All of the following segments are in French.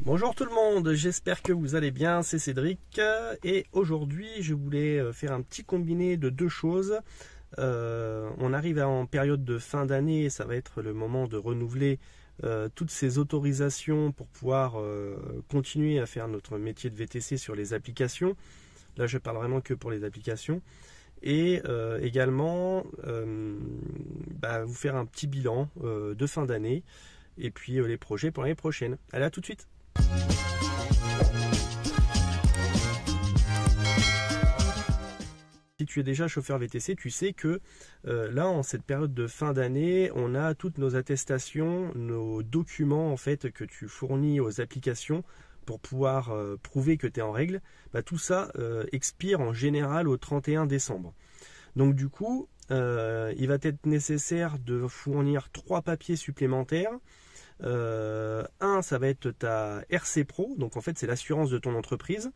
Bonjour tout le monde, j'espère que vous allez bien, c'est Cédric et aujourd'hui je voulais faire un petit combiné de deux choses. On arrive en période de fin d'année, ça va être le moment de renouveler toutes ces autorisations pour pouvoir continuer à faire notre métier de VTC sur les applications. Là je parle vraiment que pour les applications. Et également vous faire un petit bilan de fin d'année et puis les projets pour l'année prochaine. Allez, à tout de suite. Si tu es déjà chauffeur VTC, tu sais que là, en cette période de fin d'année, on a toutes nos attestations, nos documents en fait que tu fournis aux applications pour pouvoir prouver que tu es en règle. Tout ça expire en général au 31 décembre. Donc du coup, il va être nécessaire de fournir 3 papiers supplémentaires. Un, ça va être ta RC Pro, donc en fait c'est l'assurance de ton entreprise.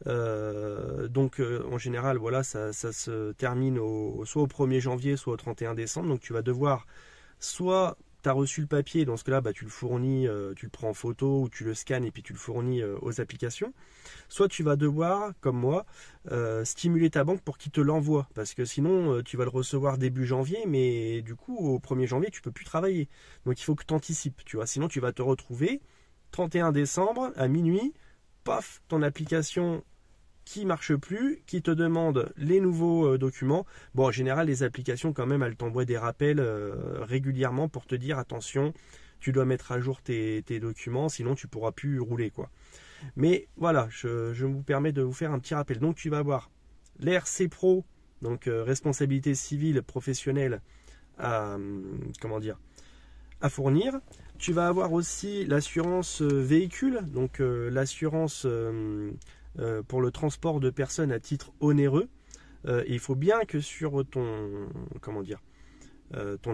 En général, voilà, ça se termine soit au 1er janvier, soit au 31 décembre. Donc tu vas devoir, soit tu as reçu le papier, dans ce cas-là, tu le fournis, tu le prends en photo ou tu le scannes et puis tu le fournis aux applications. Soit tu vas devoir, comme moi, stimuler ta banque pour qu'il te l'envoie. Parce que sinon, tu vas le recevoir début janvier, mais du coup, au 1er janvier, tu ne peux plus travailler. Donc il faut que tu anticipes, tu vois. Sinon, tu vas te retrouver 31 décembre à minuit, paf, ton application qui marche plus, qui te demande les nouveaux documents. Bon, en général, les applications, quand même, elles t'envoient des rappels régulièrement pour te dire, attention, tu dois mettre à jour tes documents, sinon tu pourras plus rouler, quoi. Mais voilà, je vous permets de vous faire un petit rappel. Donc, tu vas avoir l'RC Pro, donc responsabilité civile professionnelle à fournir. Tu vas avoir aussi l'assurance véhicule, donc l'assurance pour le transport de personnes à titre onéreux. Et il faut bien que sur ton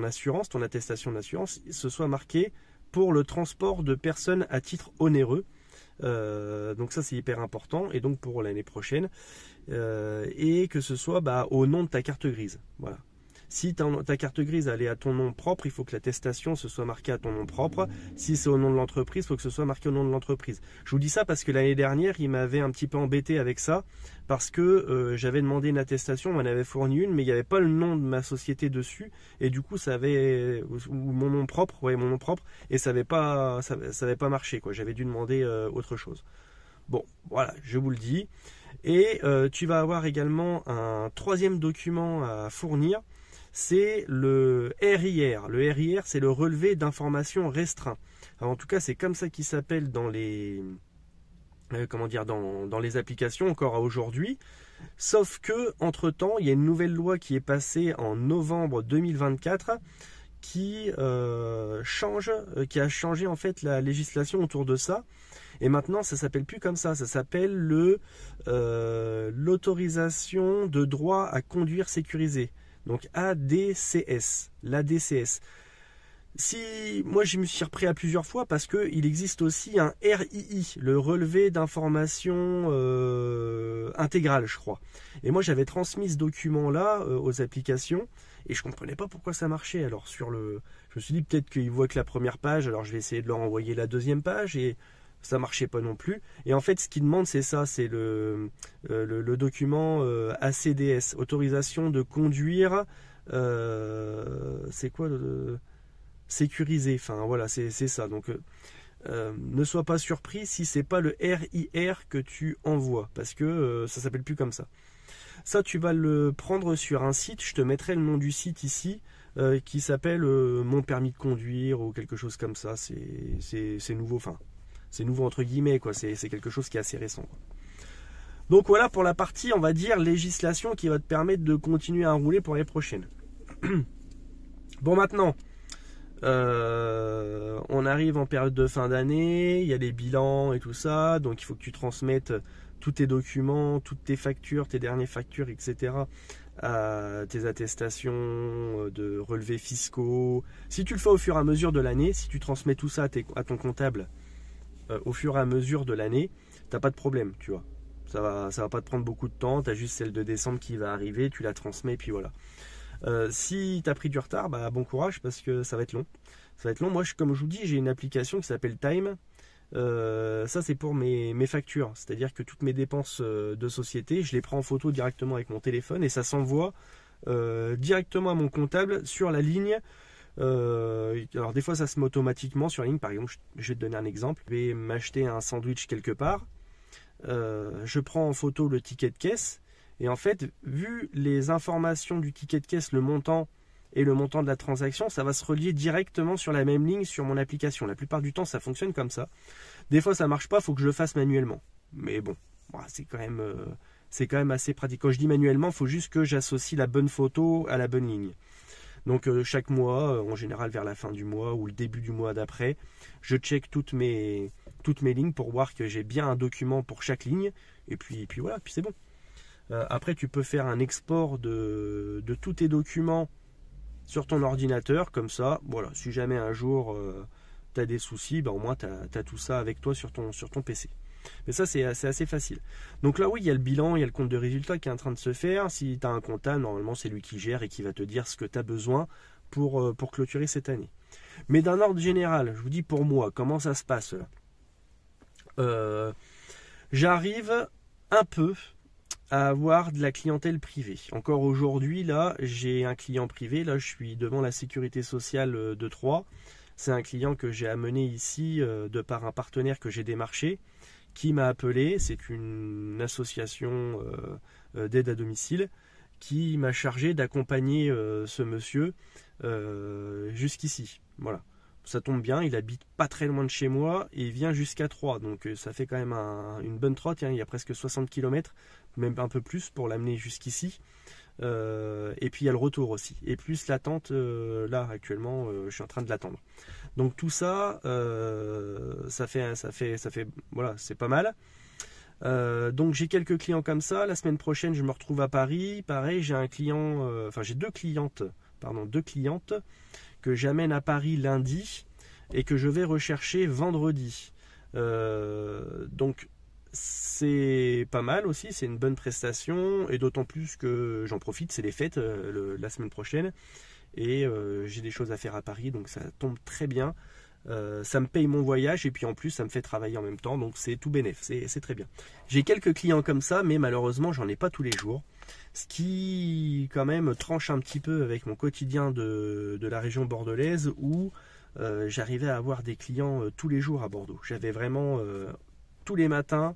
assurance, ton attestation d'assurance, ce soit marqué pour le transport de personnes à titre onéreux. Donc ça c'est hyper important, et donc pour l'année prochaine, et que ce soit au nom de ta carte grise. Voilà. Si ta carte grise elle est à ton nom propre, il faut que l'attestation se soit marquée à ton nom propre. Si c'est au nom de l'entreprise, il faut que ce soit marqué au nom de l'entreprise. Je vous dis ça parce que l'année dernière, il m'avait un petit peu embêté avec ça, parce que j'avais demandé une attestation, on m'en avait fourni une, mais il n'y avait pas le nom de ma société dessus, et du coup ça avait, ou mon nom propre, et ça n'avait pas marché, quoi. J'avais dû demander autre chose. Bon, voilà, je vous le dis. Et tu vas avoir également un 3e document à fournir. C'est le RIR. Le RIR, c'est le relevé d'informations restreint. Alors, en tout cas, c'est comme ça qu'il s'appelle dans les dans les applications encore à aujourd'hui. Sauf que entre-temps, il y a une nouvelle loi qui est passée en novembre 2024 qui a changé en fait la législation autour de ça. Et maintenant, ça s'appelle plus comme ça. Ça s'appelle l'autorisation de droit à conduire sécurisé. Donc ADCS, l'ADCS. Moi je me suis repris à plusieurs fois parce qu'il existe aussi un RII, le relevé d'informations intégrales, je crois. Et moi j'avais transmis ce document-là aux applications et je comprenais pas pourquoi ça marchait. Alors je me suis dit peut-être qu'ils voient que la première page, alors je vais essayer de leur envoyer la 2e page et ça marchait pas non plus. Et en fait, ce qu'ils demandent, c'est ça, c'est le document ACDS, autorisation de conduire. C'est quoi sécurisé. Enfin voilà, c'est ça. Donc ne sois pas surpris si c'est pas le RIR que tu envoies, parce que ça s'appelle plus comme ça. Ça, tu vas le prendre sur un site. Je te mettrai le nom du site ici. Qui s'appelle Mon permis de conduire ou quelque chose comme ça. C'est nouveau. Enfin. C'est nouveau entre guillemets, quoi. C'est quelque chose qui est assez récent, quoi. Donc voilà pour la partie, on va dire, législation qui va te permettre de continuer à rouler pour l'année prochaine. Bon, maintenant, on arrive en période de fin d'année, il y a les bilans et tout ça, donc il faut que tu transmettes tous tes documents, toutes tes factures, tes dernières factures, etc. à tes attestations de relevés fiscaux. Si tu le fais au fur et à mesure de l'année, si tu transmets tout ça à ton comptable, au fur et à mesure de l'année, t'as pas de problème, tu vois. Ça va pas te prendre beaucoup de temps, tu as juste celle de décembre qui va arriver, tu la transmets, puis voilà. Si tu as pris du retard, bon courage parce que ça va être long. Ça va être long. Moi, comme je vous dis, j'ai une application qui s'appelle Time. Ça c'est pour mes factures, c'est-à-dire que toutes mes dépenses de société, je les prends en photo directement avec mon téléphone et ça s'envoie directement à mon comptable sur la ligne. Alors des fois ça se met automatiquement sur la ligne. Par exemple, je vais te donner un exemple. Je vais m'acheter un sandwich quelque part, je prends en photo le ticket de caisse et en fait, vu les informations du ticket de caisse, le montant et le montant de la transaction, ça va se relier directement sur la même ligne sur mon application. La plupart du temps ça fonctionne comme ça. Des fois ça marche pas, il faut que je le fasse manuellement, mais bon, c'est quand même assez pratique. Quand je dis manuellement, il faut juste que j'associe la bonne photo à la bonne ligne. Donc chaque mois, en général vers la fin du mois ou le début du mois d'après, je check toutes mes lignes pour voir que j'ai bien un document pour chaque ligne. Et puis voilà, puis c'est bon. Après, tu peux faire un export de tous tes documents sur ton ordinateur, comme ça. Voilà, si jamais un jour tu as des soucis, au moins tu as tout ça avec toi sur ton PC. Mais ça, c'est assez facile. Donc là, oui, il y a le bilan, il y a le compte de résultat qui est en train de se faire. Si tu as un comptable, normalement, c'est lui qui gère et qui va te dire ce que tu as besoin pour clôturer cette année. Mais d'un ordre général, je vous dis pour moi, comment ça se passe là. J'arrive un peu à avoir de la clientèle privée. Encore aujourd'hui, là, j'ai un client privé. Là, je suis devant la sécurité sociale de Troyes. C'est un client que j'ai amené ici de par un partenaire que j'ai démarché, qui m'a appelé. C'est une association d'aide à domicile qui m'a chargé d'accompagner ce monsieur jusqu'ici. Voilà. Ça tombe bien, il habite pas très loin de chez moi et il vient jusqu'à Troyes. Donc ça fait quand même une bonne trotte. Il y a presque 60 km, même un peu plus pour l'amener jusqu'ici. Et puis il y a le retour aussi. Et plus l'attente, là actuellement, je suis en train de l'attendre. Donc tout ça, ça fait, voilà, c'est pas mal. Donc j'ai quelques clients comme ça. La semaine prochaine, je me retrouve à Paris. Pareil, j'ai un client, j'ai deux clientes que j'amène à Paris lundi et que je vais rechercher vendredi. Donc c'est pas mal aussi, c'est une bonne prestation et d'autant plus que j'en profite, c'est les fêtes la semaine prochaine et j'ai des choses à faire à Paris, donc ça tombe très bien. Ça me paye mon voyage et puis en plus ça me fait travailler en même temps, donc c'est tout bénef, c'est très bien. J'ai quelques clients comme ça, mais malheureusement j'en ai pas tous les jours, ce qui quand même tranche un petit peu avec mon quotidien de la région bordelaise où j'arrivais à avoir des clients tous les jours à Bordeaux. J'avais vraiment tous les matins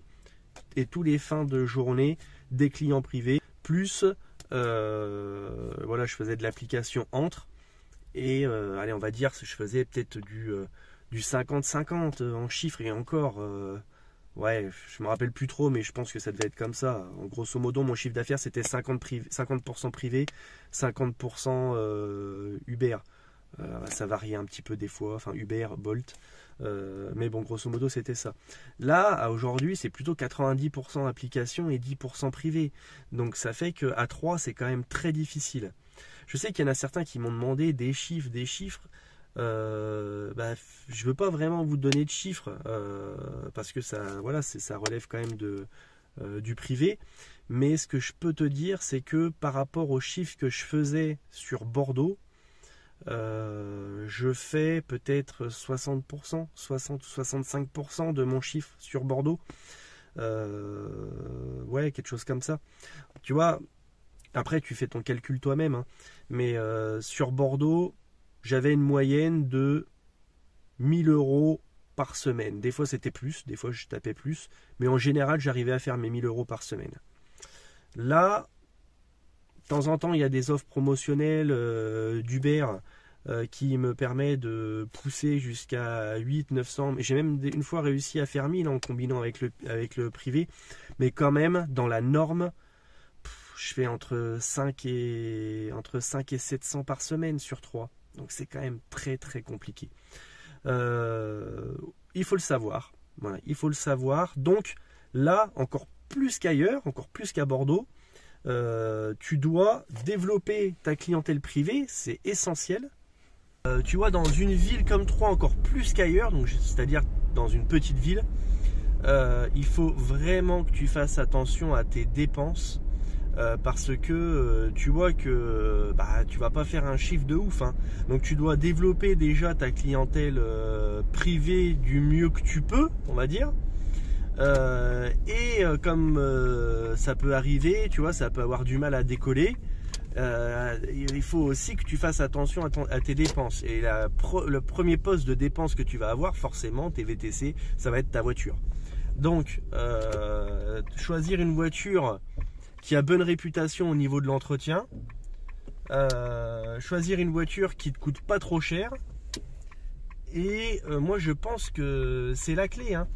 et tous les fins de journée des clients privés, plus voilà, je faisais de l'application entre. Et allez, on va dire que je faisais peut-être du 50-50 en chiffres et encore, ouais, je me rappelle plus trop, mais je pense que ça devait être comme ça. En grosso modo, mon chiffre d'affaires c'était 50% privé, 50% Uber. Ça variait un petit peu des fois, enfin Uber, Bolt, mais bon, grosso modo c'était ça. Là, aujourd'hui, c'est plutôt 90% application et 10% privé. Donc ça fait qu'à 3, c'est quand même très difficile. Je sais qu'il y en a certains qui m'ont demandé des chiffres. Je veux pas vraiment vous donner de chiffres parce que ça, voilà, ça relève quand même du privé. Mais ce que je peux te dire, c'est que par rapport aux chiffres que je faisais sur Bordeaux, je fais peut-être 60%, 60-65% de mon chiffre sur Bordeaux. Ouais, quelque chose comme ça. Tu vois. Après, tu fais ton calcul toi-même, hein. Mais sur Bordeaux, j'avais une moyenne de 1000 € par semaine. Des fois, c'était plus, des fois, je tapais plus. Mais en général, j'arrivais à faire mes 1000 € par semaine. Là, de temps en temps, il y a des offres promotionnelles d'Uber qui me permet de pousser jusqu'à 800-900. J'ai même une fois réussi à faire 1000 en combinant avec le privé. Mais quand même, dans la norme, je fais entre 5 et 700 par semaine sur 3. Donc c'est quand même très très compliqué. Il faut le savoir. Voilà, il faut le savoir. Donc là, encore plus qu'ailleurs, encore plus qu'à Bordeaux, tu dois développer ta clientèle privée. C'est essentiel. Tu vois, dans une ville comme Troyes, encore plus qu'ailleurs, donc c'est-à-dire dans une petite ville, il faut vraiment que tu fasses attention à tes dépenses. parce que tu vois que tu vas pas faire un chiffre de ouf, hein. Donc tu dois développer déjà ta clientèle privée du mieux que tu peux, on va dire. Comme ça peut arriver, tu vois, ça peut avoir du mal à décoller. Il faut aussi que tu fasses attention à tes dépenses. Et le premier poste de dépense que tu vas avoir, forcément, tes VTC, ça va être ta voiture. Donc, choisir une voiture qui a bonne réputation au niveau de l'entretien, choisir une voiture qui ne te coûte pas trop cher. Et moi, je pense que c'est la clé, hein.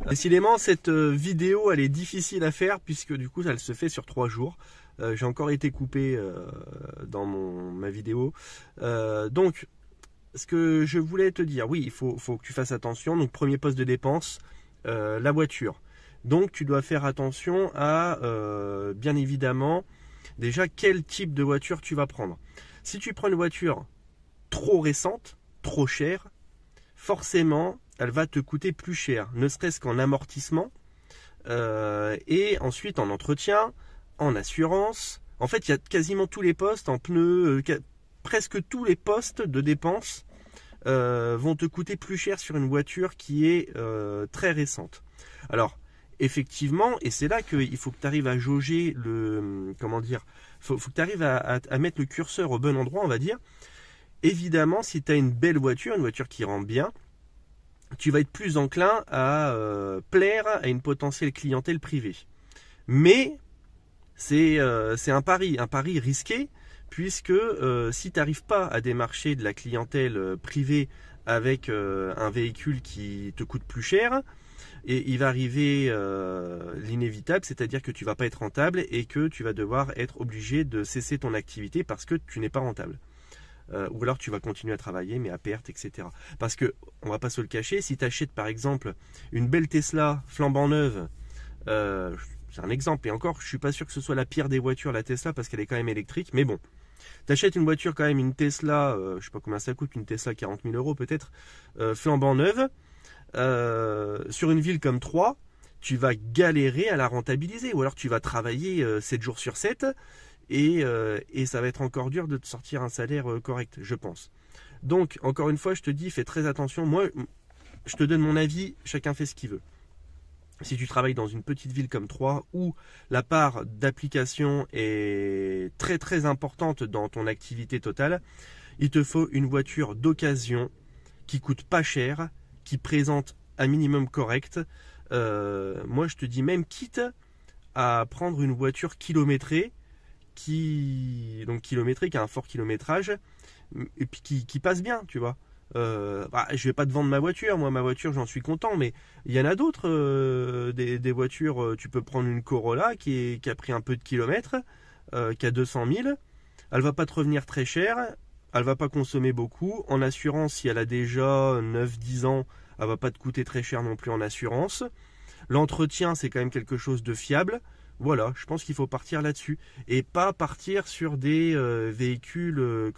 Décidément, cette vidéo, elle est difficile à faire puisque du coup, elle se fait sur 3 jours. J'ai encore été coupé dans ma vidéo. Donc, ce que je voulais te dire, oui, il faut que tu fasses attention. Donc, premier poste de dépense, la voiture. Donc, tu dois faire attention à, bien évidemment, déjà, quel type de voiture tu vas prendre. Si tu prends une voiture trop récente, trop chère, forcément, elle va te coûter plus cher, ne serait-ce qu'en amortissement, et ensuite en entretien, en assurance. En fait, il y a quasiment tous les postes en pneus, presque tous les postes de dépenses vont te coûter plus cher sur une voiture qui est très récente. Alors, effectivement, et c'est là qu'il faut que tu arrives à jauger faut que tu arrives à mettre le curseur au bon endroit, on va dire. Évidemment, si tu as une belle voiture, une voiture qui rend bien, tu vas être plus enclin à plaire à une potentielle clientèle privée. Mais c'est un pari risqué, puisque si tu n'arrives pas à démarcher de la clientèle privée avec un véhicule qui te coûte plus cher, et il va arriver l'inévitable, c'est-à-dire que tu ne vas pas être rentable et que tu vas devoir être obligé de cesser ton activité parce que tu n'es pas rentable. Ou alors tu vas continuer à travailler mais à perte, etc. Parce que, on va pas se le cacher, si tu achètes par exemple une belle Tesla flambant neuve, c'est un exemple, et encore je suis pas sûr que ce soit la pire des voitures la Tesla parce qu'elle est quand même électrique, mais bon, tu achètes une voiture quand même, une Tesla, je sais pas combien ça coûte, une Tesla 40 000 € peut-être, flambant neuve, sur une ville comme Troyes, tu vas galérer à la rentabiliser, ou alors tu vas travailler 7 jours sur 7, et ça va être encore dur de te sortir un salaire correct, je pense. Donc, encore une fois, je te dis, fais très attention. Moi, je te donne mon avis, chacun fait ce qu'il veut. Si tu travailles dans une petite ville comme Troyes, où la part d'application est très très importante dans ton activité totale, il te faut une voiture d'occasion qui coûte pas cher, qui présente un minimum correct. Moi, je te dis même, quitte à prendre une voiture kilométrée, qui a un fort kilométrage, et puis qui passe bien, tu vois. Je vais pas te vendre ma voiture, moi ma voiture j'en suis content, mais il y en a d'autres, des voitures, tu peux prendre une Corolla qui a pris un peu de kilomètres, qui a 200 000, elle va pas te revenir très cher, elle va pas consommer beaucoup, en assurance si elle a déjà 9-10 ans, elle va pas te coûter très cher non plus en assurance, l'entretien c'est quand même quelque chose de fiable. Voilà, je pense qu'il faut partir là-dessus et pas partir sur des véhicules,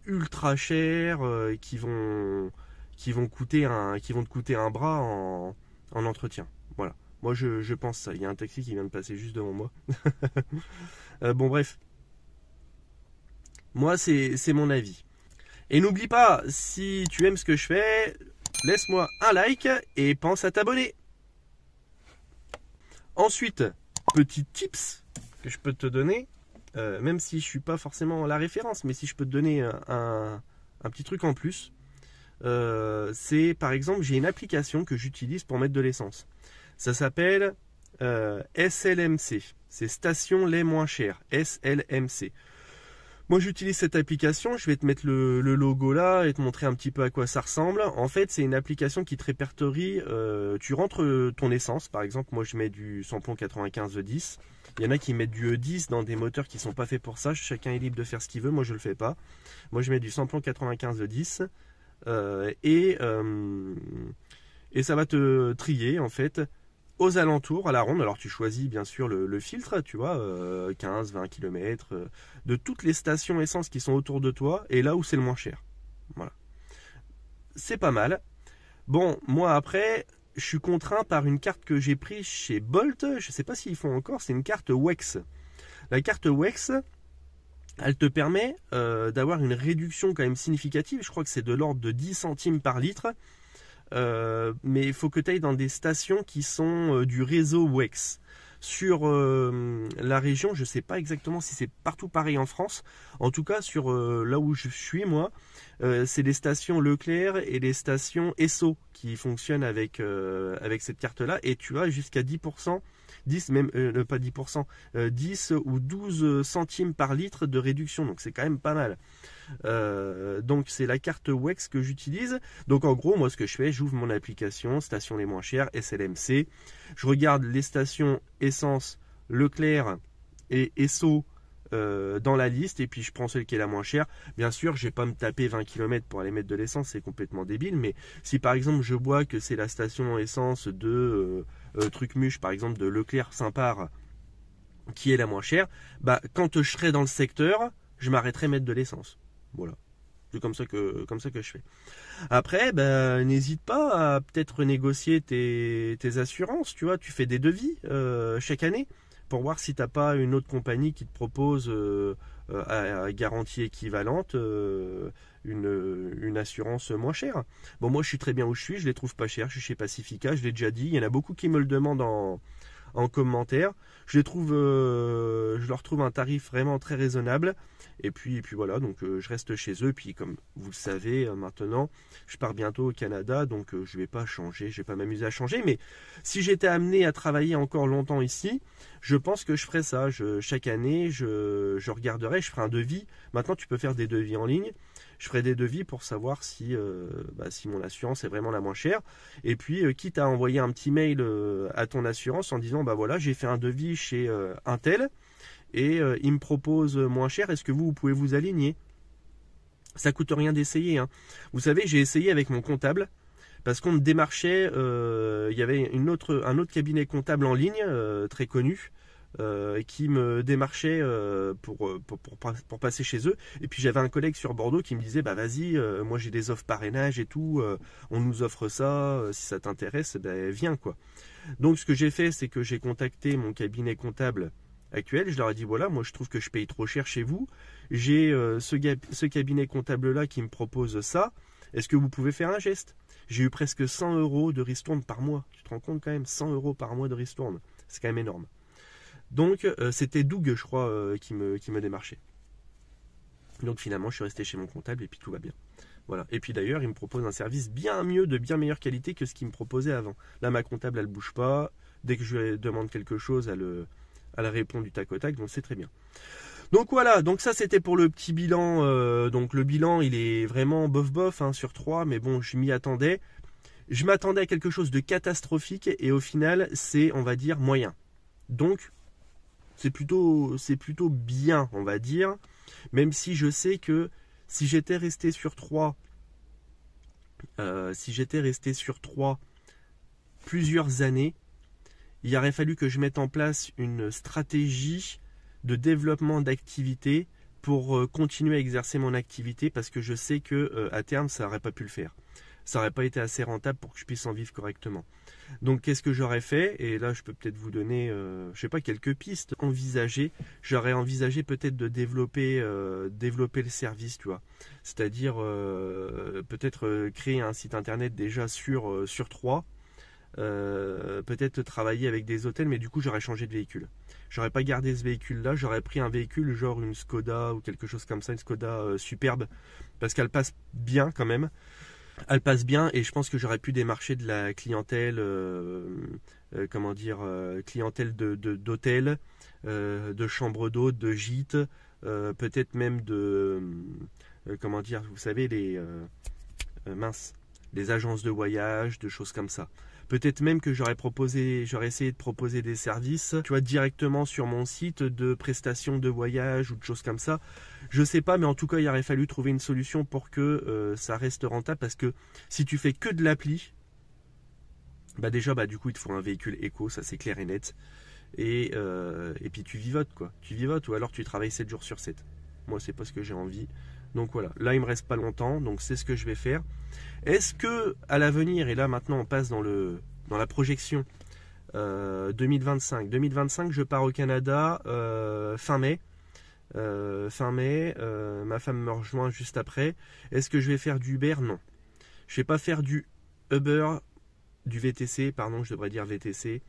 ultra chers qui vont te coûter un bras en entretien. Voilà, moi je pense ça. Il y a un taxi qui vient de passer juste devant moi. Bon bref, moi c'est mon avis. Et n'oublie pas, si tu aimes ce que je fais, laisse-moi un like et pense à t'abonner. Ensuite, petit tips que je peux te donner, même si je ne suis pas forcément la référence, mais si je peux te donner un petit truc en plus, c'est par exemple, j'ai une application que j'utilise pour mettre de l'essence. Ça s'appelle SLMC, c'est Station Lait Moins Cher, SLMC. Moi j'utilise cette application, je vais te mettre le logo là et te montrer un petit peu à quoi ça ressemble. En fait c'est une application qui te répertorie, tu rentres ton essence, par exemple moi je mets du samplon 95 E10. Il y en a qui mettent du E10 dans des moteurs qui ne sont pas faits pour ça, chacun est libre de faire ce qu'il veut, moi je le fais pas. Moi je mets du samplon 95 E10 et ça va te trier en fait aux alentours, à la ronde. Alors tu choisis bien sûr le filtre, tu vois, 15-20 km, de toutes les stations essence qui sont autour de toi, et là où c'est le moins cher. Voilà. C'est pas mal. Bon, moi après, je suis contraint par une carte que j'ai prise chez Bolt. Je ne sais pas s'ils font encore. C'est une carte WEX. La carte WEX, elle te permet d'avoir une réduction quand même significative. Je crois que c'est de l'ordre de 10 centimes par litre. Mais il faut que tu ailles dans des stations qui sont du réseau WEX. Sur la région, je ne sais pas exactement si c'est partout pareil en France. En tout cas, sur là où je suis, moi, c'est les stations Leclerc et les stations Esso qui fonctionnent avec cette carte-là. Et tu as jusqu'à 10%, 10 même, pas 10%, 10 ou 12 centimes par litre de réduction. Donc c'est quand même pas mal. Donc c'est la carte WEX que j'utilise. Donc en gros, moi ce que je fais, j'ouvre mon application station les moins chères, SLMC. Je regarde les stations essence Leclerc et Esso dans la liste, et puis je prends celle qui est la moins chère. Bien sûr, je vais pas me taper 20 km pour aller mettre de l'essence, c'est complètement débile. Mais si par exemple je vois que c'est la station essence de Trucmuche, par exemple de Leclerc Saint-Part, qui est la moins chère, bah quand je serai dans le secteur, je m'arrêterai mettre de l'essence. Voilà, c'est comme ça que je fais. Après, ben, n'hésite pas à peut-être négocier tes assurances. Tu vois, tu fais des devis chaque année pour voir si tu n'as pas une autre compagnie qui te propose à garantie équivalente une assurance moins chère. Bon, moi je suis très bien où je les trouve pas chers. Je suis chez Pacifica, je l'ai déjà dit. Il y en a beaucoup qui me le demandent en commentaire. Je leur trouve un tarif vraiment très raisonnable. Et puis voilà, donc je reste chez eux. Puis comme vous le savez maintenant, je pars bientôt au Canada, donc je vais pas changer, je vais pas m'amuser à changer. Mais si j'étais amené à travailler encore longtemps ici, je pense que je ferais ça. Chaque année, je regarderai, je ferai un devis. Maintenant, tu peux faire des devis en ligne. Je ferai des devis pour savoir si mon assurance est vraiment la moins chère. Et puis, quitte à envoyer un petit mail à ton assurance en disant, bah voilà, j'ai fait un devis chez un tel, et il me propose moins cher, est-ce que vous pouvez vous aligner? Ça coûte rien d'essayer, hein. Vous savez, j'ai essayé avec mon comptable, parce qu'on me démarchait, il y avait un autre cabinet comptable en ligne, très connu, qui me démarchait pour passer chez eux. Et puis j'avais un collègue sur Bordeaux qui me disait, bah vas-y, moi j'ai des offres parrainage et tout, on nous offre ça, si ça t'intéresse, bah, viens quoi. Donc ce que j'ai fait, c'est que j'ai contacté mon cabinet comptable actuel. Je leur ai dit, voilà, moi je trouve que je paye trop cher chez vous, j'ai ce cabinet comptable là qui me propose ça, est-ce que vous pouvez faire un geste? J'ai eu presque 100 € de ristourne par mois. Tu te rends compte quand même, 100 € par mois de ristourne, c'est quand même énorme. Donc c'était Doug, je crois, qui me démarchait. Donc finalement je suis resté chez mon comptable et puis tout va bien. Voilà. Et puis d'ailleurs il me propose un service bien mieux, de bien meilleure qualité que ce qu'il me proposait avant. Là ma comptable elle bouge pas, dès que je lui demande quelque chose elle répond du tac au tac, donc c'est très bien. Donc voilà, donc ça c'était pour le petit bilan. Donc le bilan il est vraiment bof hein, sur 3, mais bon je m'y attendais. Je m'attendais à quelque chose de catastrophique et au final c'est, on va dire, moyen. Donc c'est plutôt bien, on va dire, même si je sais que si j'étais resté sur 3 plusieurs années, il aurait fallu que je mette en place une stratégie de développement d'activité pour continuer à exercer mon activité, parce que je sais que à terme ça n'aurait pas pu le faire. Ça n'aurait pas été assez rentable pour que je puisse en vivre correctement. Donc qu'est-ce que j'aurais fait? Et là je peux peut-être vous donner, je sais pas, quelques pistes envisagées. J'aurais envisagé peut-être de développer le service, tu vois. C'est-à-dire peut-être créer un site internet déjà sur 3. Peut-être travailler avec des hôtels, mais du coup j'aurais changé de véhicule. J'aurais pas gardé ce véhicule là, j'aurais pris un véhicule genre une Skoda ou quelque chose comme ça, une Skoda superbe, parce qu'elle passe bien quand même. Elle passe bien et je pense que j'aurais pu démarcher de la clientèle, clientèle d'hôtels, de chambres d'hôtes, de gîtes, peut-être même de, vous savez, les agences de voyage, de choses comme ça. Peut-être même que j'aurais essayé de proposer des services, tu vois, directement sur mon site de prestations de voyage ou de choses comme ça. Je sais pas, mais en tout cas, il aurait fallu trouver une solution pour que ça reste rentable, parce que si tu fais que de l'appli, bah déjà, du coup, il te faut un véhicule éco, ça c'est clair et net. Et puis tu vivotes, quoi. Tu vivotes, ou alors tu travailles 7 jours sur 7. Moi, c'est pas ce que j'ai envie. Donc voilà, là il me reste pas longtemps, donc c'est ce que je vais faire. Est-ce que à l'avenir, et là maintenant on passe dans dans la projection 2025. 2025, je pars au Canada fin mai. Ma femme me rejoint juste après. Est-ce que je vais faire du Uber? Non. Je vais pas faire du VTC, pardon, je devrais dire VTC.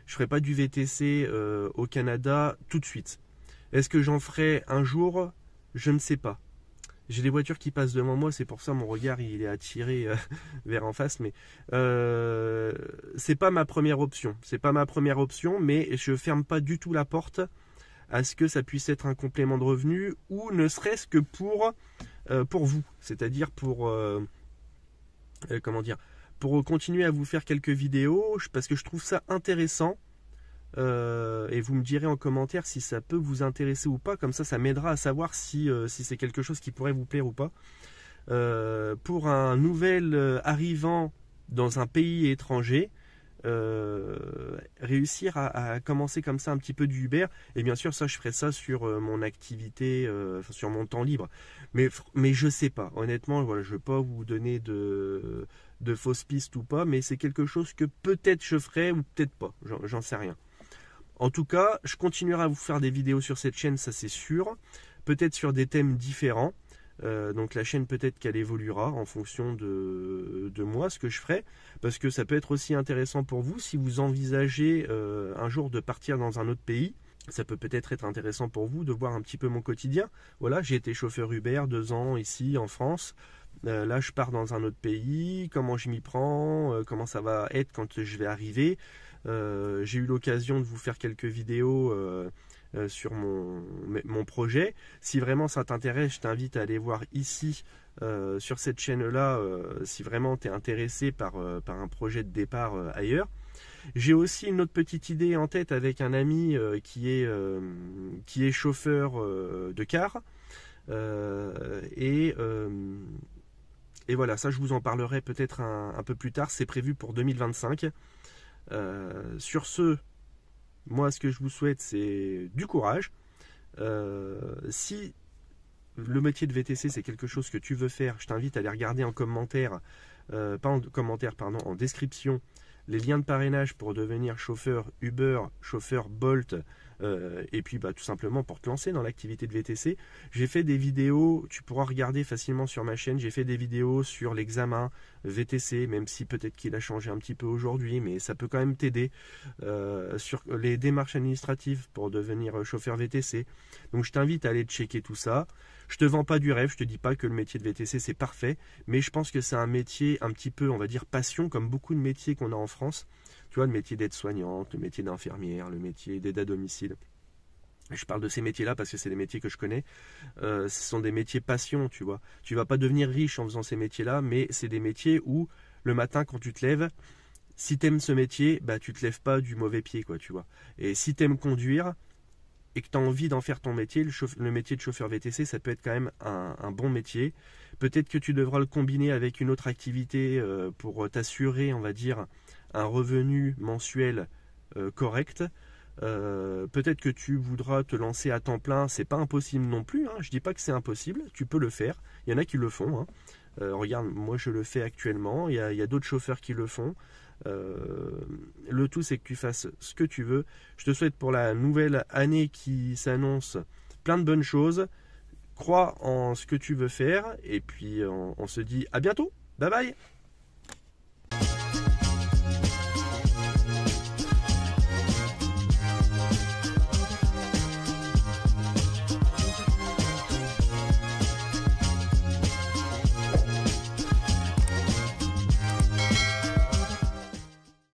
Je ferai pas du VTC au Canada tout de suite. Est-ce que j'en ferai un jour? Je ne sais pas. J'ai des voitures qui passent devant moi, c'est pour ça mon regard il est attiré vers en face, mais c'est pas ma première option. C'est pas ma première option, mais je ferme pas du tout la porte à ce que ça puisse être un complément de revenu, ou ne serait-ce que pour vous, c'est-à-dire pour comment dire, pour continuer à vous faire quelques vidéos, parce que je trouve ça intéressant. Et vous me direz en commentaire si ça peut vous intéresser ou pas, comme ça m'aidera à savoir si c'est quelque chose qui pourrait vous plaire ou pas. Pour un nouvel arrivant dans un pays étranger, réussir à commencer comme ça un petit peu du Uber, et bien sûr ça je ferai ça sur mon activité, sur mon temps libre, mais je sais pas, honnêtement, voilà, je veux pas vous donner de fausses pistes ou pas, mais c'est quelque chose que peut-être je ferai ou peut-être pas, j'en sais rien. En tout cas, je continuerai à vous faire des vidéos sur cette chaîne, ça c'est sûr. Peut-être sur des thèmes différents. Donc la chaîne peut-être qu'elle évoluera en fonction de moi, ce que je ferai. Parce que ça peut être aussi intéressant pour vous si vous envisagez un jour de partir dans un autre pays. Ça peut peut-être être intéressant pour vous de voir un petit peu mon quotidien. Voilà, j'ai été chauffeur Uber 2 ans ici en France. Là, je pars dans un autre pays. Comment je m'y prends, comment ça va être quand je vais arriver. J'ai eu l'occasion de vous faire quelques vidéos sur mon projet. Si vraiment ça t'intéresse, je t'invite à aller voir ici sur cette chaîne-là si vraiment tu es intéressé par un projet de départ ailleurs. J'ai aussi une autre petite idée en tête avec un ami qui est chauffeur de car. Et voilà, ça je vous en parlerai peut-être un peu plus tard. C'est prévu pour 2025. Sur ce, moi ce que je vous souhaite c'est du courage. Si le métier de VTC c'est quelque chose que tu veux faire, je t'invite à aller regarder en commentaire, en description, les liens de parrainage pour devenir chauffeur Uber, chauffeur Bolt, et puis tout simplement pour te lancer dans l'activité de VTC. J'ai fait des vidéos, tu pourras regarder facilement sur ma chaîne, j'ai fait des vidéos sur l'examen VTC, même si peut-être qu'il a changé un petit peu aujourd'hui, mais ça peut quand même t'aider, sur les démarches administratives pour devenir chauffeur VTC. Donc je t'invite à aller checker tout ça. Je te vends pas du rêve, je te dis pas que le métier de VTC c'est parfait, mais je pense que c'est un métier un petit peu, on va dire, passion, comme beaucoup de métiers qu'on a en France. Tu vois, le métier d'aide-soignante, le métier d'infirmière, le métier d'aide à domicile. Je parle de ces métiers-là parce que c'est des métiers que je connais. Ce sont des métiers passion, tu vois. Tu vas pas devenir riche en faisant ces métiers-là, mais c'est des métiers où le matin quand tu te lèves, si tu aimes ce métier, tu te lèves pas du mauvais pied, quoi, tu vois. Et si tu aimes conduire et que tu as envie d'en faire ton métier, le métier de chauffeur VTC, ça peut être quand même un bon métier. Peut-être que tu devras le combiner avec une autre activité pour t'assurer, on va dire, un revenu mensuel correct. Peut-être que tu voudras te lancer à temps plein, c'est pas impossible non plus, hein. Je dis pas que c'est impossible, tu peux le faire, il y en a qui le font, hein. Regarde, moi je le fais actuellement, il y a d'autres chauffeurs qui le font. Le tout c'est que tu fasses ce que tu veux. Je te souhaite pour la nouvelle année qui s'annonce plein de bonnes choses. Crois en ce que tu veux faire et puis on se dit à bientôt, bye bye.